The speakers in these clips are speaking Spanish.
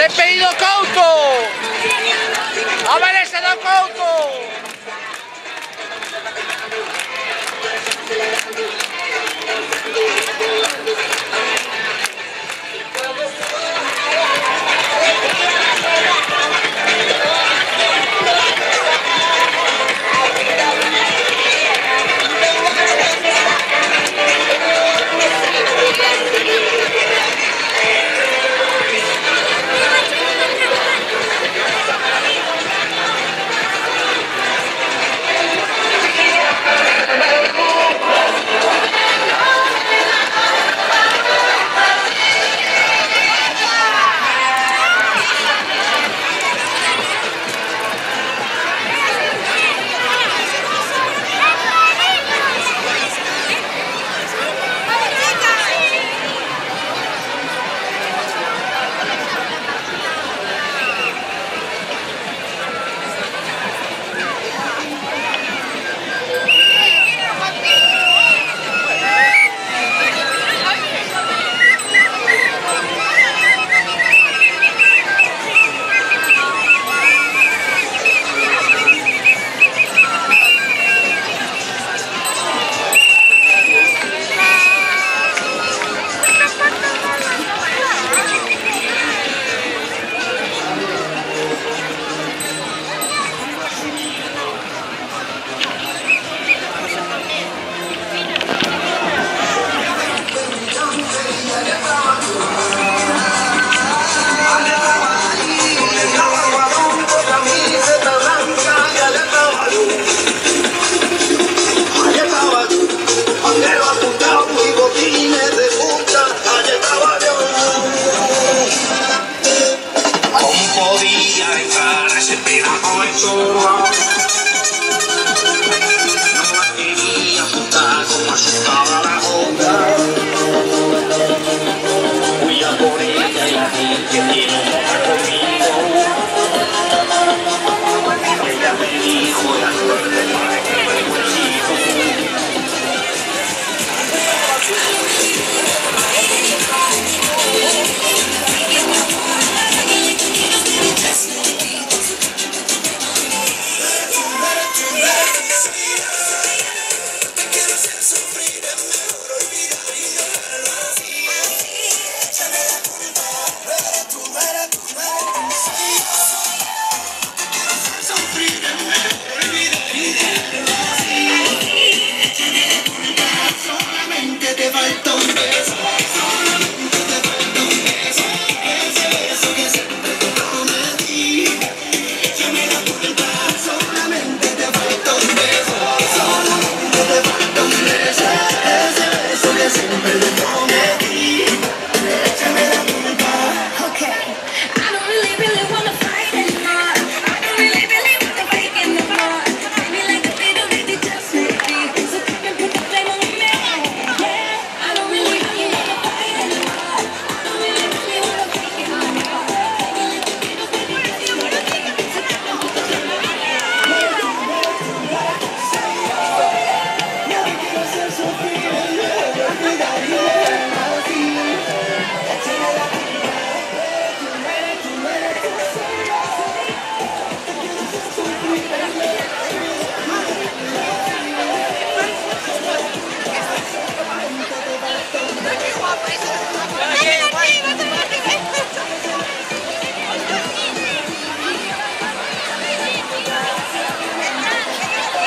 ¡He pedido Couto! ¡Ha merecido Couto!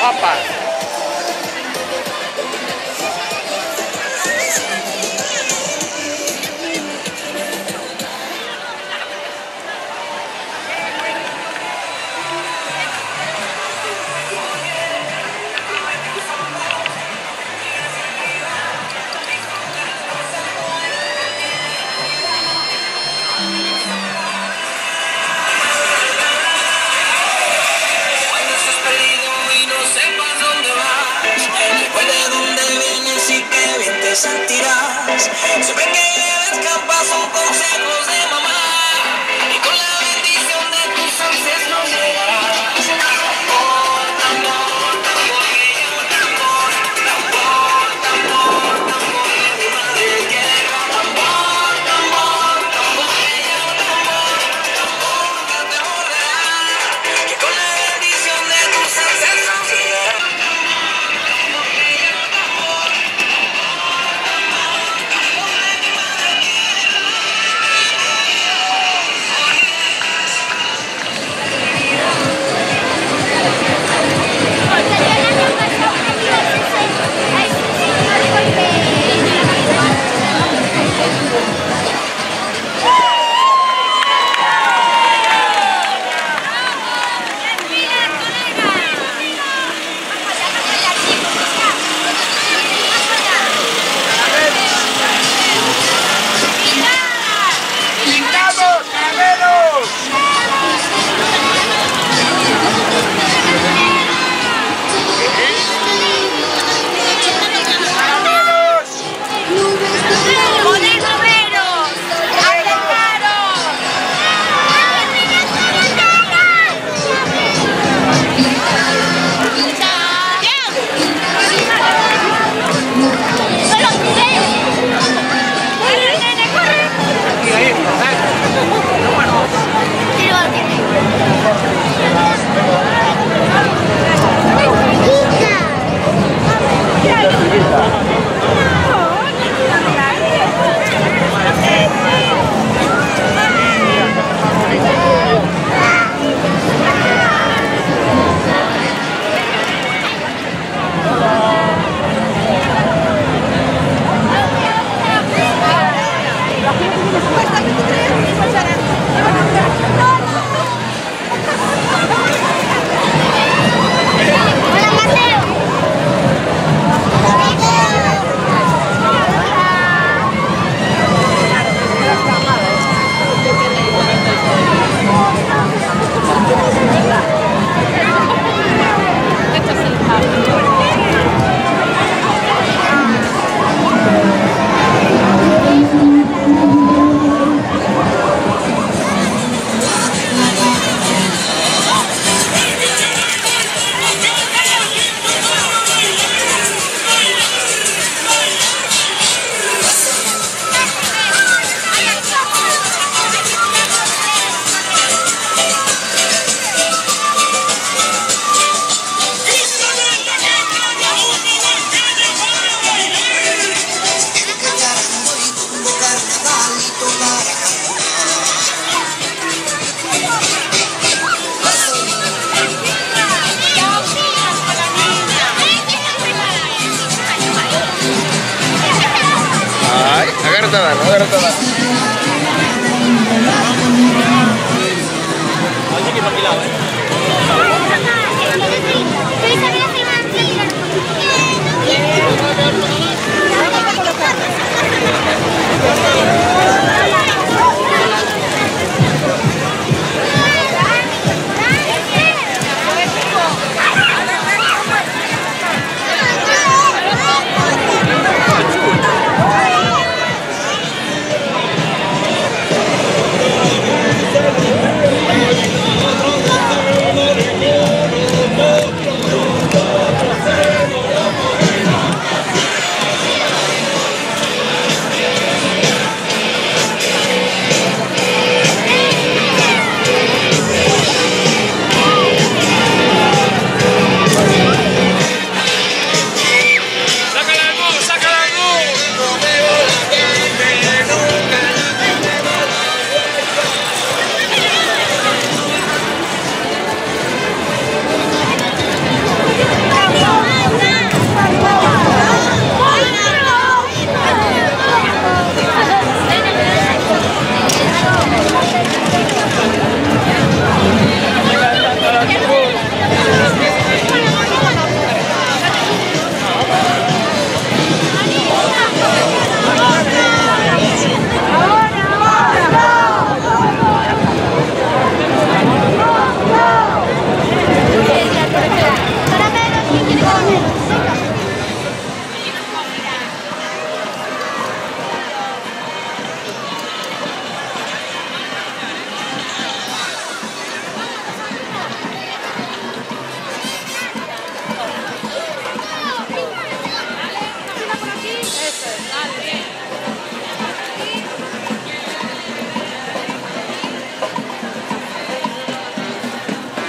Opa! Sentirás, siempre que lleves capas son consejos de mamá, y con la bendición de tus ancestros llegarás. Tambor, tambor, tambor, que lleva tambor, tambor, tambor, tambor de mi madre tierra. Tambor, tambor, tambor, que lleva tambor, Agárrate a verlo, agárrate a verlo.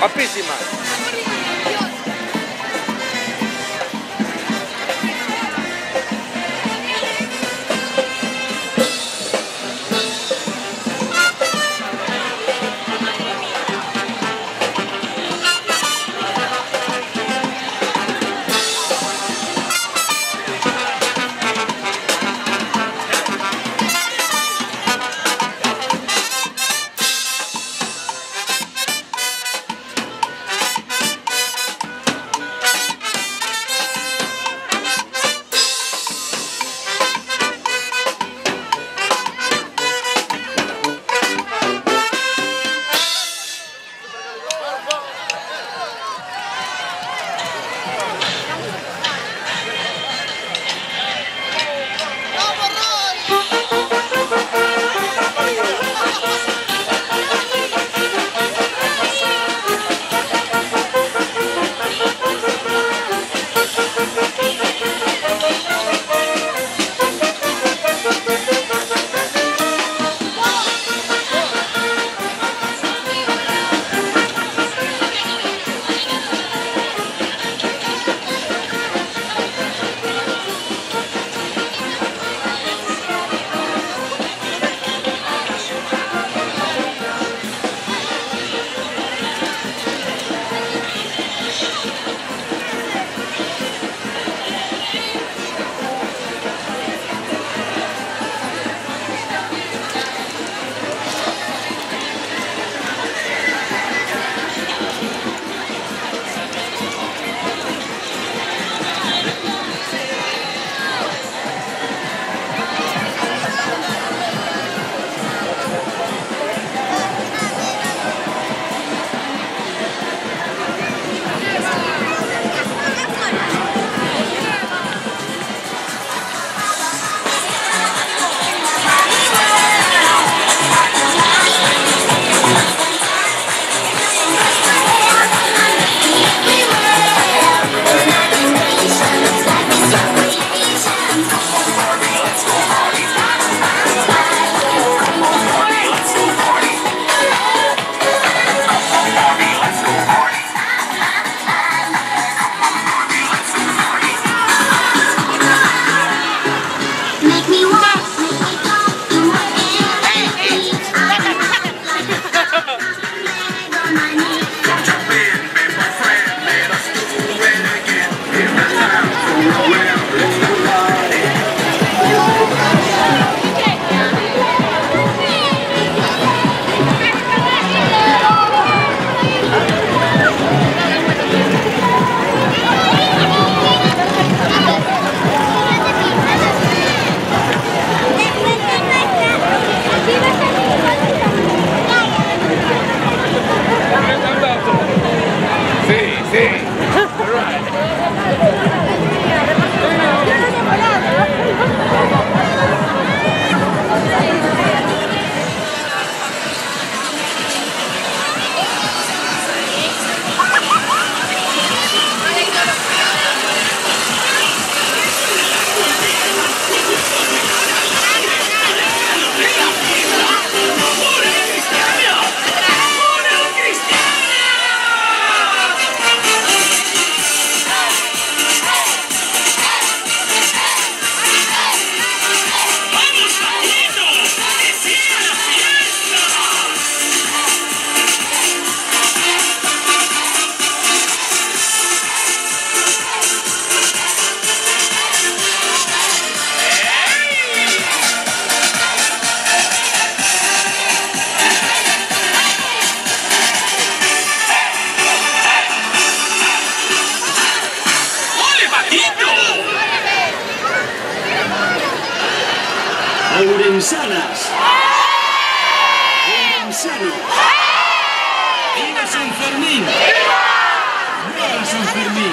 Guapísima. Ourensanas. Ourensano. ¡Viva San Fermín! ¡Viva San Fermín!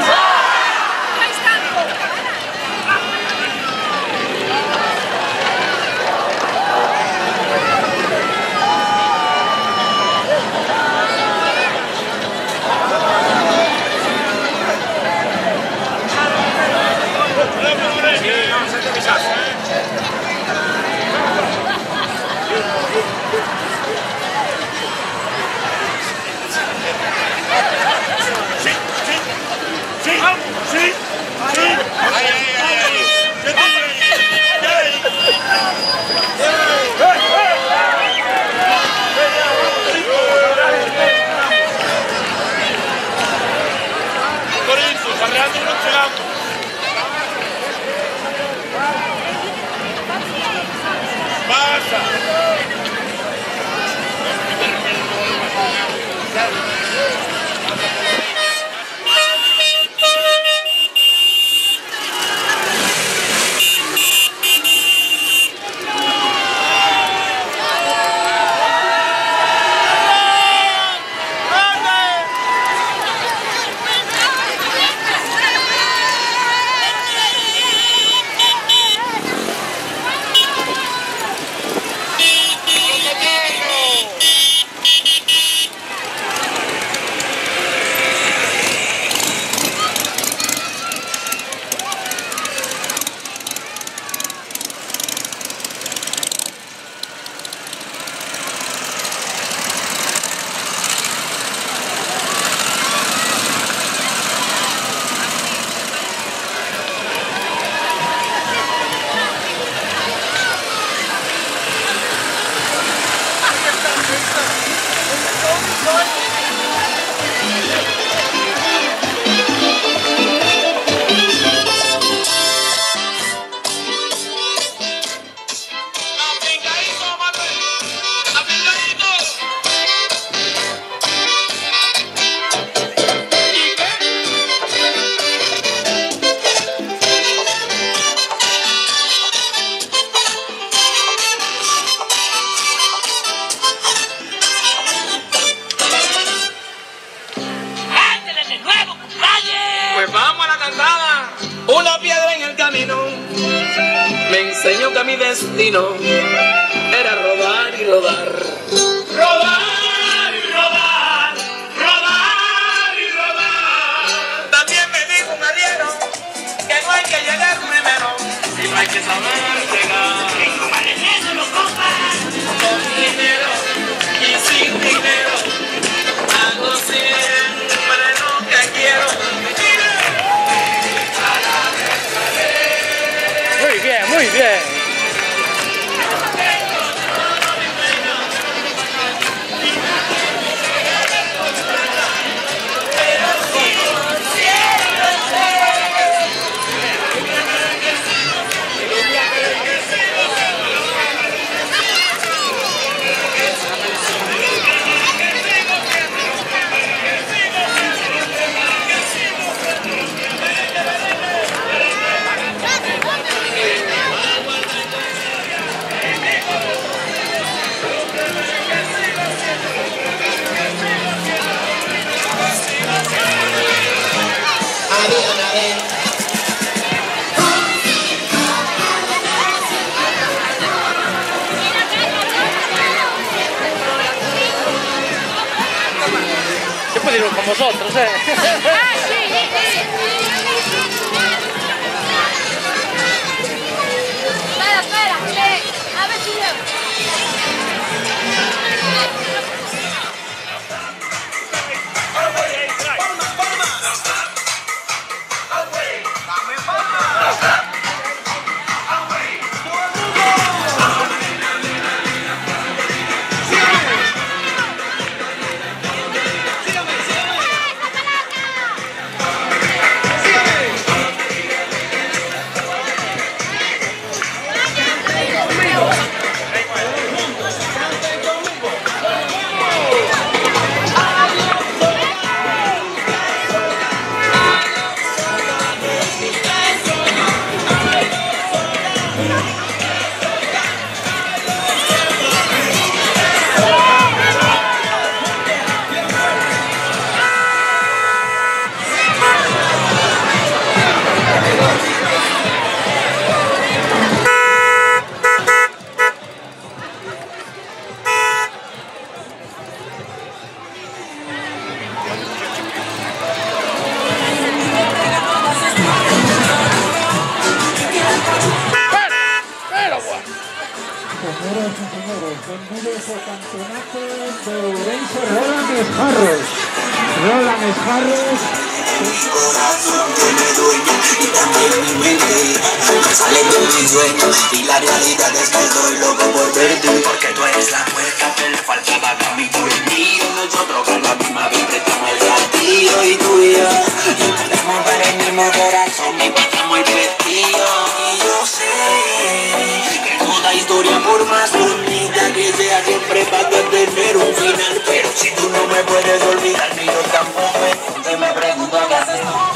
Una piedra en el camino me enseñó que mi destino era rodar y rodar. Rodar y rodar, rodar y rodar. También me dijo un arriero que no hay que llegar primero, sino hay que saber llegar. Y como eso lo compras con dinero y sin dinero, hago siempre lo que quiero. Muy bien. Yo puedo ir con vosotros, ¿eh? Ah, sí, sí. Espera, a ver si veo. Señoras y señores, bienvenidos al campeonato de Ourense Roland Esjarros. Roland Esjarros. Mi corazón tiene dueño y también mi mente. Sale de mis sueños y la realidad es que estoy loco por verte. Porque tú eres la puerta que le faltaba a mi mío. Nosotros con la misma vez prestamos el latido y tú y yo. Estamos para el mismo corazón y pasamos el vestido. Y yo sé que toda historia, por más bonita que sea, siempre va a tener un final. Pero si tú no me puedes olvidar, ni yo tampoco, entonces me pregunto qué haces tú.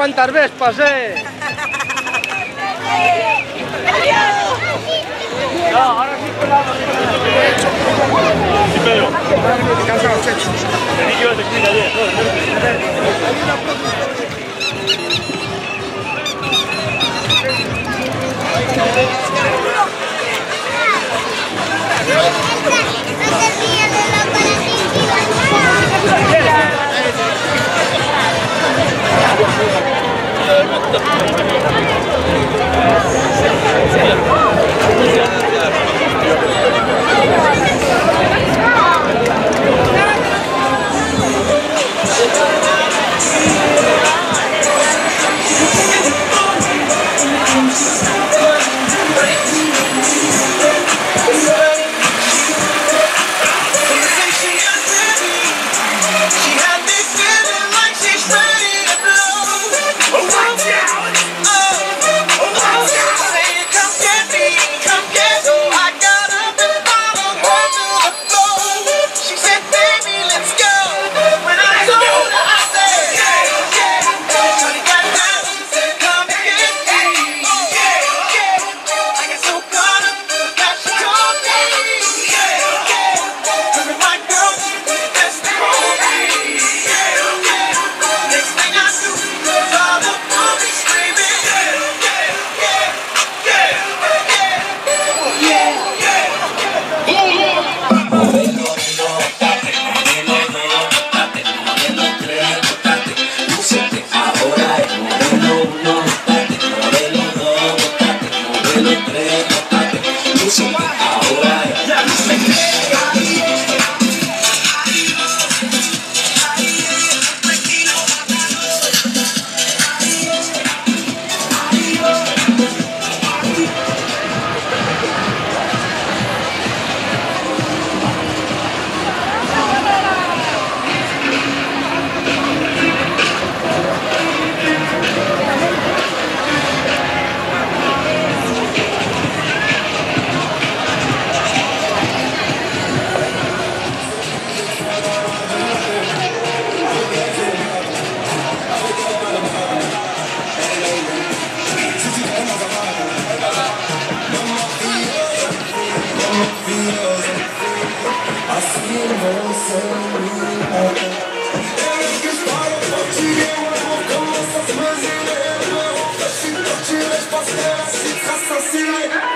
cuántas vespas, No, ahora sí colamos. Sí, Pedro. Cansado, Checho. Tenía que te cuida bien.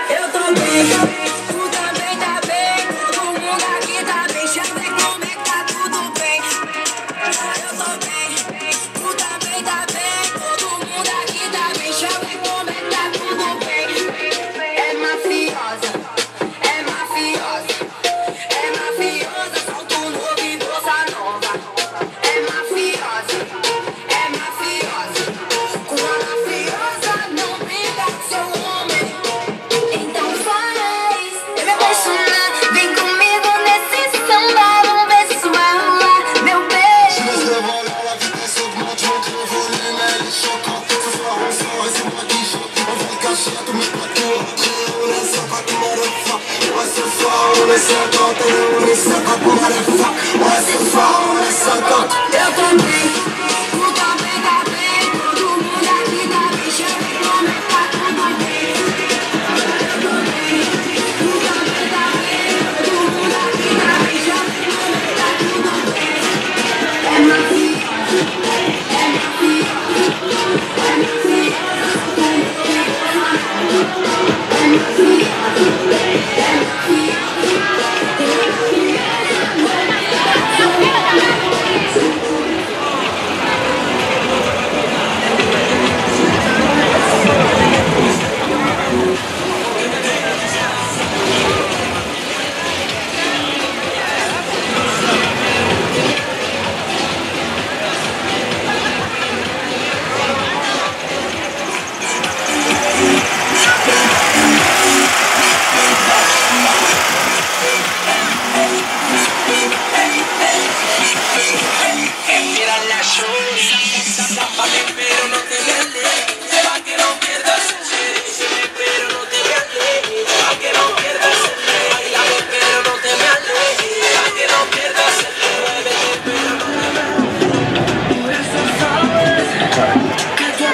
Eu tô bem, tu também tá bem. Todo mundo aqui tá bem. Deixa eu ver como é que tá tudo bem. Eu tô bem, tu também tá bem. Todo mundo aqui tá bem. Deixa eu ver como é que tá tudo bem. É mafiosa, é mafiosa, é mafiosa. Salto novo e bolsa nova. É mafiosa, é mafiosa. Com a mafiosa não brinca seu homem. Então faz, me apaixonar. Vem comigo nesse samba. Vamos ver se vai rolar, meu beijo. Eu também, tu também tá bem. Todo mundo aqui tá bem. Deixa eu ver como é que tá tudo bem. Eu também, tu também tá bem. Todo mundo aqui tá bem. Deixa eu ver como é que tá tudo bem. É mafiosa, é mafiosa, é mafiosa. É mafiosa, é mafiosa. Que tú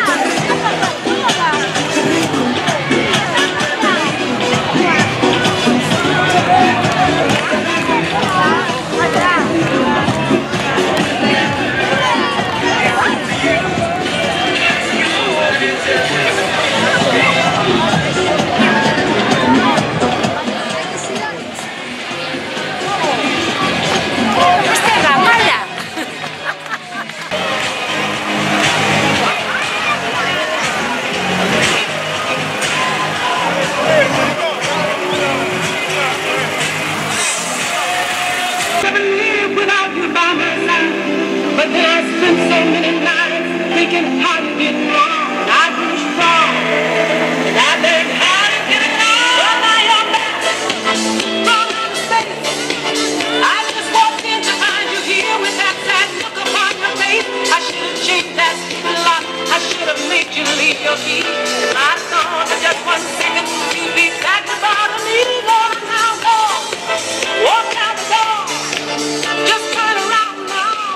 But then I spent so many nights thinking how to get wrong. I grew strong, and I learned how to get along. But now you're back from outer space. I just walked in to find you here with that sad look upon your face. I should have changed that stupid lock. I should have made you leave your key. I saw for just 1 second you'd be back to bother me. Lord, now walk out the door. Just turn around now.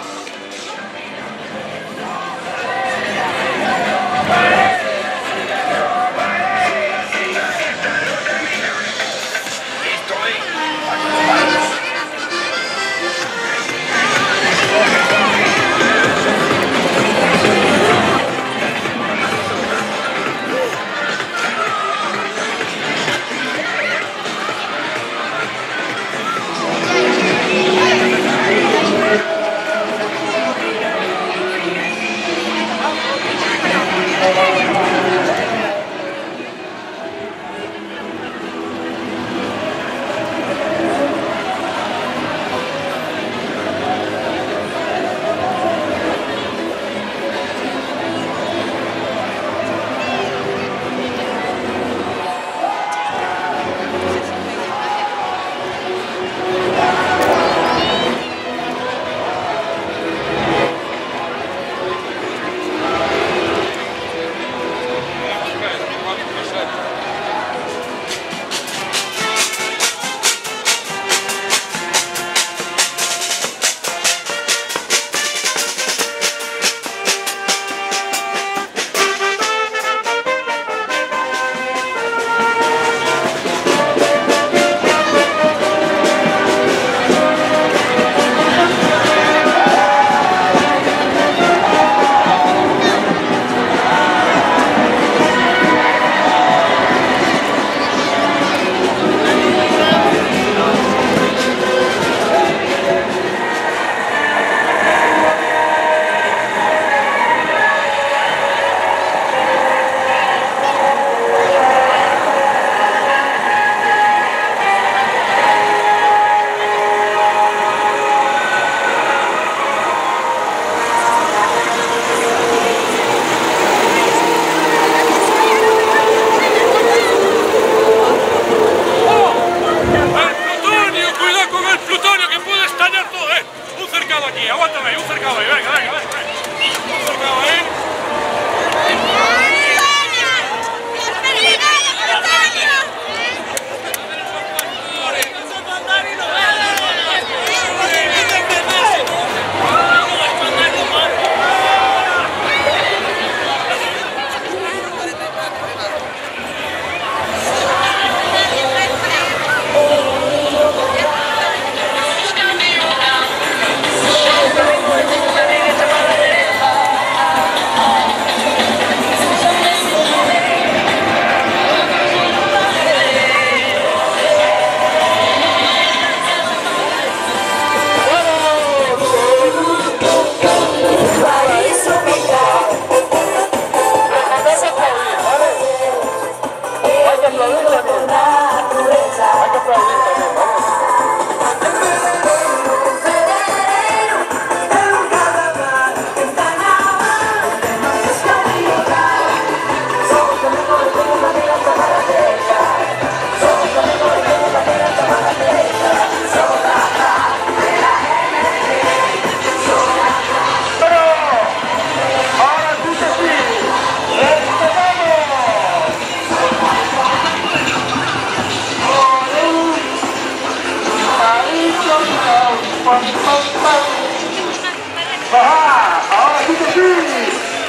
¡Ajá! ¡Ahora sí que sí!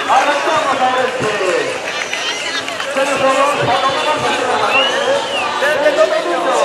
¡Arrancamos a este! ¡Ustedes son los panoramas de la noche! ¡Desde todo el mundo!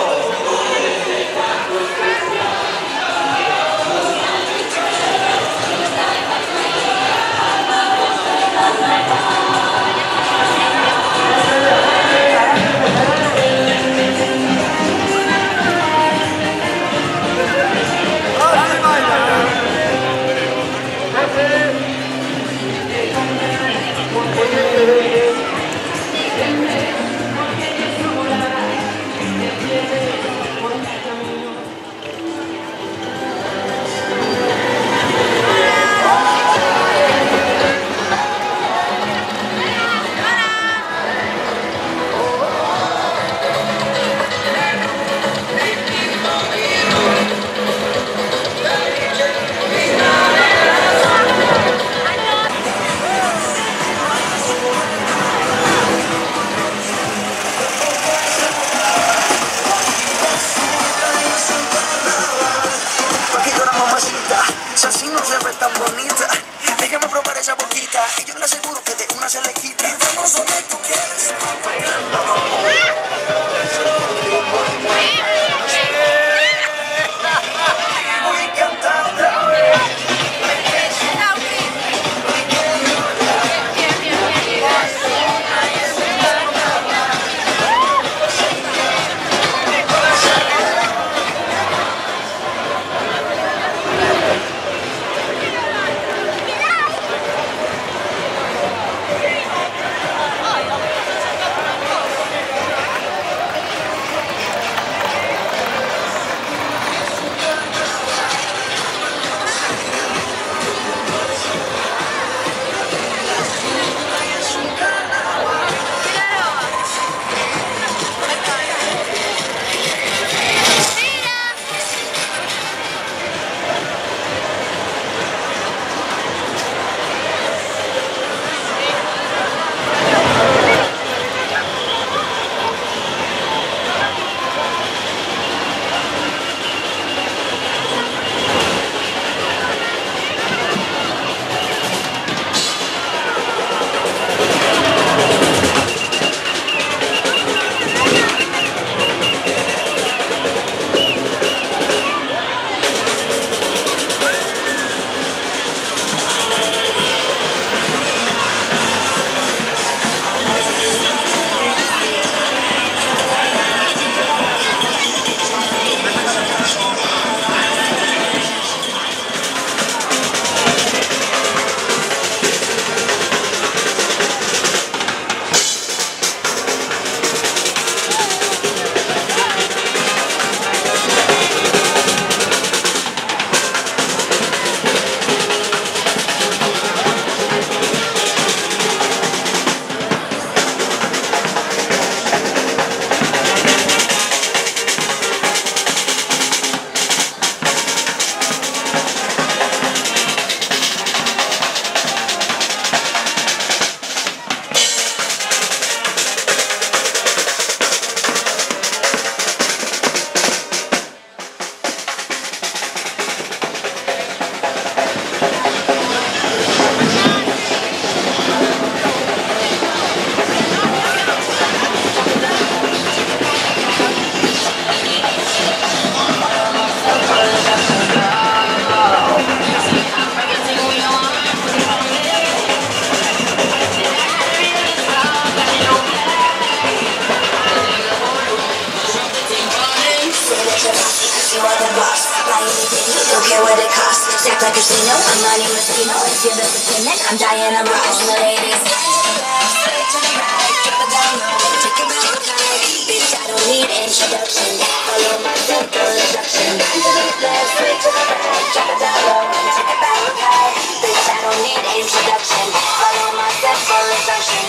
casino, I'm Money Messino. If you're the pretending, I'm Diana Ross. The ladies. Straight to the right, drop it down low, take it back high. Bitch, I don't need introduction. Follow my simple instruction. To the left, straight to the right, drop it down low, take it back high. Bitch, I don't need introduction. Follow my simple instruction.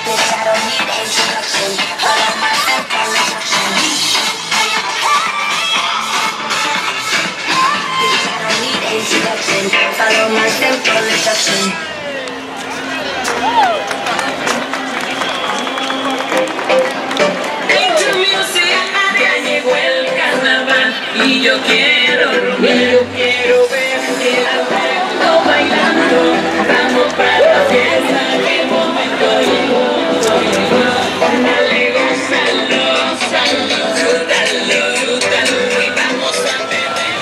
Bitch, I don't need introduction. Follow my simple instruction. Bitch, I don't need introduction. Follow my simple instruction. Ya llegó el carnaval y yo quiero ver al mundo bailando. Vamos para la fiesta, qué momento llegó. Dale, gózalo, disfrútalo y vamos a beber.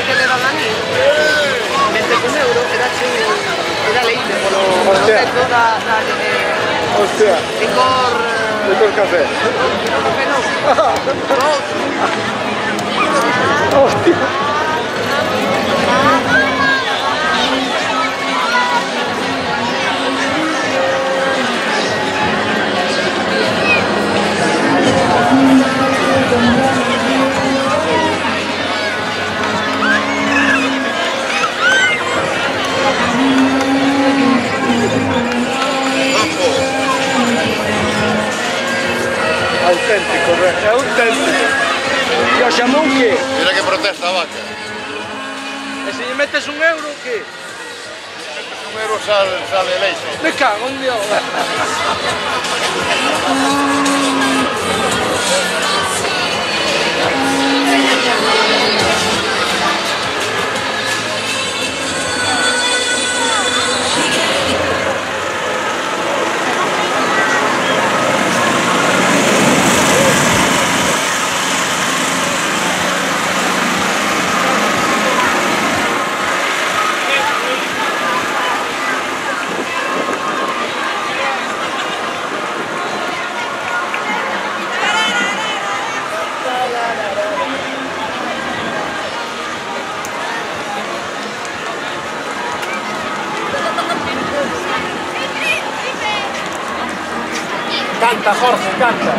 Que le dan a mí, mentre che un euro era leíble por lo detto da Ostia, licor caffè. no. Ostia. Autentico, è autentico. Io siamo un che? Mira che protesta vaca. E se gli mettes un euro che? Un euro sale eletto. Me cago in Dio! Canta, Jorge, canta.